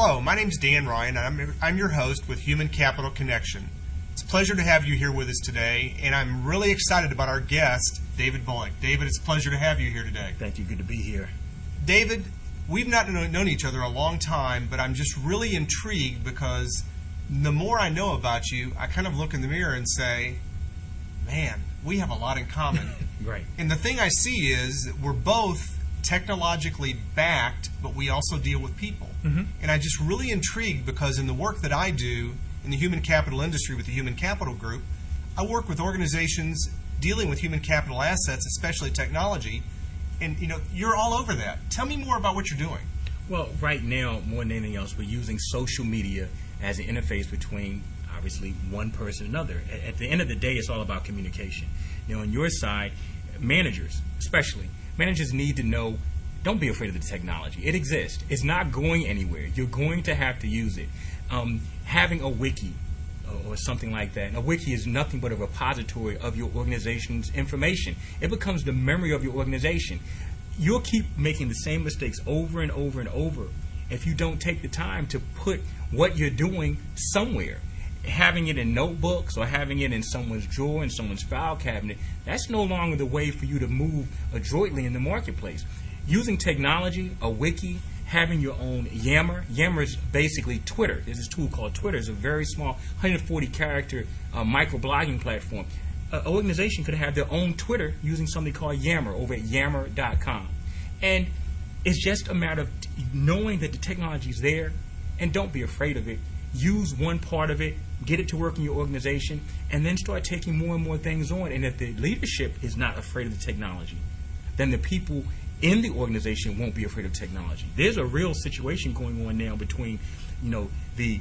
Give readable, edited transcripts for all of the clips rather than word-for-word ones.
Hello, my name's Dan Ryan, and I'm your host with Human Capital Connection. It's a pleasure to have you here with us today, and I'm really excited about our guest, David Bullock. David, it's a pleasure to have you here today. Thank you. Good to be here. David, we've not known each other a long time, but I'm just really intrigued because the more I know about you, I kind of look in the mirror and say, man, we have a lot in common. Right. And the thing I see is that we're both technologically backed, but we also deal with people. Mm-hmm. And I'm just really intrigued because in the work that I do in the human capital industry with the Human Capital Group, I work with organizations dealing with human capital assets, especially technology, and you're all over that. Tell me more about what you're doing. Well, right now, more than anything else, we're using social media as an interface between, obviously, one person and another. At the end of the day, it's all about communication. On your side, managers, especially, managers need to know, don't be afraid of the technology. It exists. It's not going anywhere. You're going to have to use it. Having a wiki or something like that. And a wiki is nothing but a repository of your organization's information. It becomes the memory of your organization. You'll keep making the same mistakes over and over and over if you don't take the time to put what you're doing somewhere. Having it in notebooks or having it in someone's drawer, in someone's file cabinet, that's no longer the way for you to move adroitly in the marketplace. Using technology, a wiki, having your own Yammer. Yammer is basically Twitter. There's this tool called Twitter. It's a very small 140-character microblogging platform. An organization could have their own Twitter using something called Yammer over at yammer.com. And it's just a matter of knowing that the technology is there, and don't be afraid of it. Use one part of it, get it to work in your organization, and then start taking more and more things on. And if the leadership is not afraid of the technology, then the people in the organization won't be afraid of technology. There's a real situation going on now between, the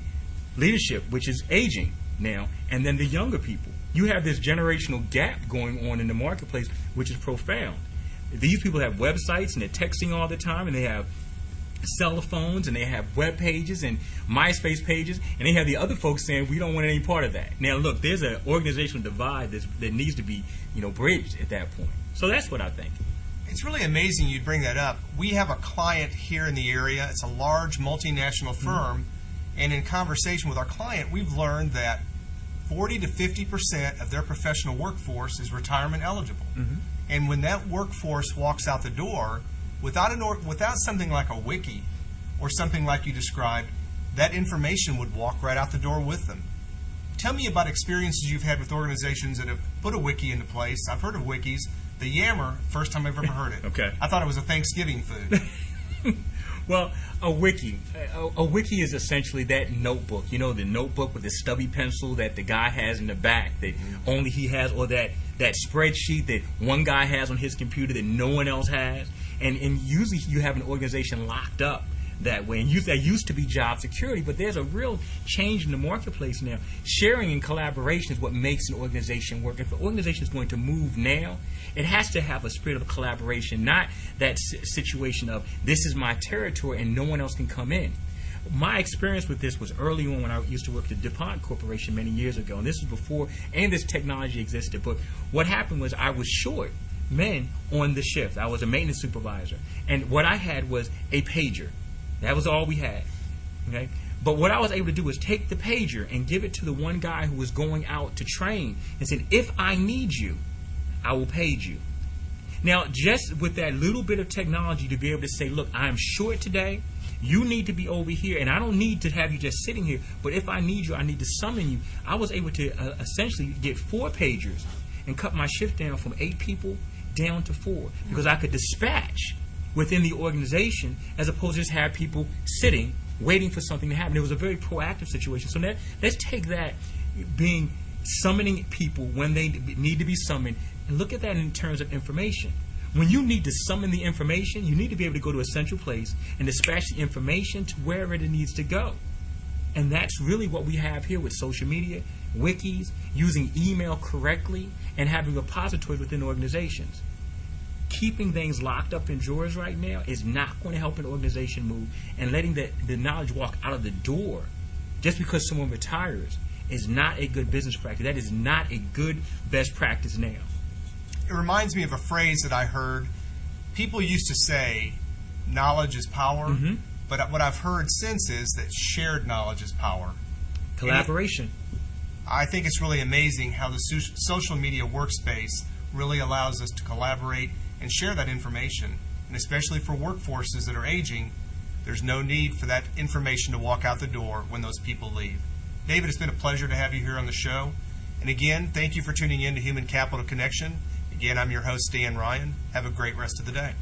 leadership, which is aging now, and then the younger people. You have this generational gap going on in the marketplace, which is profound. These people have websites, and they're texting all the time, and they have cell phones, and they have web pages and MySpace pages, and they have the other folks saying we don't want any part of that. Now look, there's an organizational divide that needs to be bridged at that point. So that's what I think. It's really amazing you'd bring that up. We have a client here in the area. It's a large multinational firm, and in conversation with our client, we've learned that 40 to 50% of their professional workforce is retirement eligible. Mm-hmm. And when that workforce walks out the door, without something like a wiki or something like you described, that information would walk right out the door with them. Tell me about experiences you've had with organizations that have put a wiki into place. I've heard of wikis. The Yammer, first time I've ever heard it. Okay. I thought it was a Thanksgiving food. Well, a wiki is essentially that notebook. The notebook with the stubby pencil that the guy has in the back that only he has, or that spreadsheet that one guy has on his computer that no one else has. And usually you have an organization locked up that way. And that used to be job security, but there's a real change in the marketplace now. Sharing and collaboration is what makes an organization work. If an organization is going to move now, it has to have a spirit of collaboration, not that situation of this is my territory and no one else can come in. My experience with this was early on when I used to work at the DuPont Corporation many years ago, and this was before any of this technology existed. But what happened was I was short men on the shift. I was a maintenance supervisor, and what I had was a pager. That was all we had. Okay? But what I was able to do was take the pager and give it to the one guy who was going out to train and said, if I need you, I will page you. Now, just with that little bit of technology to be able to say, look, I'm short today, you need to be over here, and I don't need to have you just sitting here, but if I need you, I need to summon you. I was able to essentially get 4 pagers and cut my shift down from 8 people down to 4 because I could dispatch within the organization as opposed to just have people sitting waiting for something to happen. It was a very proactive situation. So let's take that being summoning people when they need to be summoned and look at that in terms of information. When you need to summon the information, you need to be able to go to a central place and dispatch the information to wherever it needs to go. And that's really what we have here with social media, wikis, using email correctly, and having repositories within organizations. Keeping things locked up in drawers right now is not going to help an organization move, and letting the knowledge walk out of the door just because someone retires is not a good business practice. That is not a good best practice now. It reminds me of a phrase that I heard. People used to say, knowledge is power, But what I've heard since is that shared knowledge is power. Collaboration. I think it's really amazing how the social media workspace really allows us to collaborate and share that information. And especially for workforces that are aging, there's no need for that information to walk out the door when those people leave. David, it's been a pleasure to have you here on the show. And again, thank you for tuning in to Human Capital Connection. Again, I'm your host, Dan Ryan. Have a great rest of the day.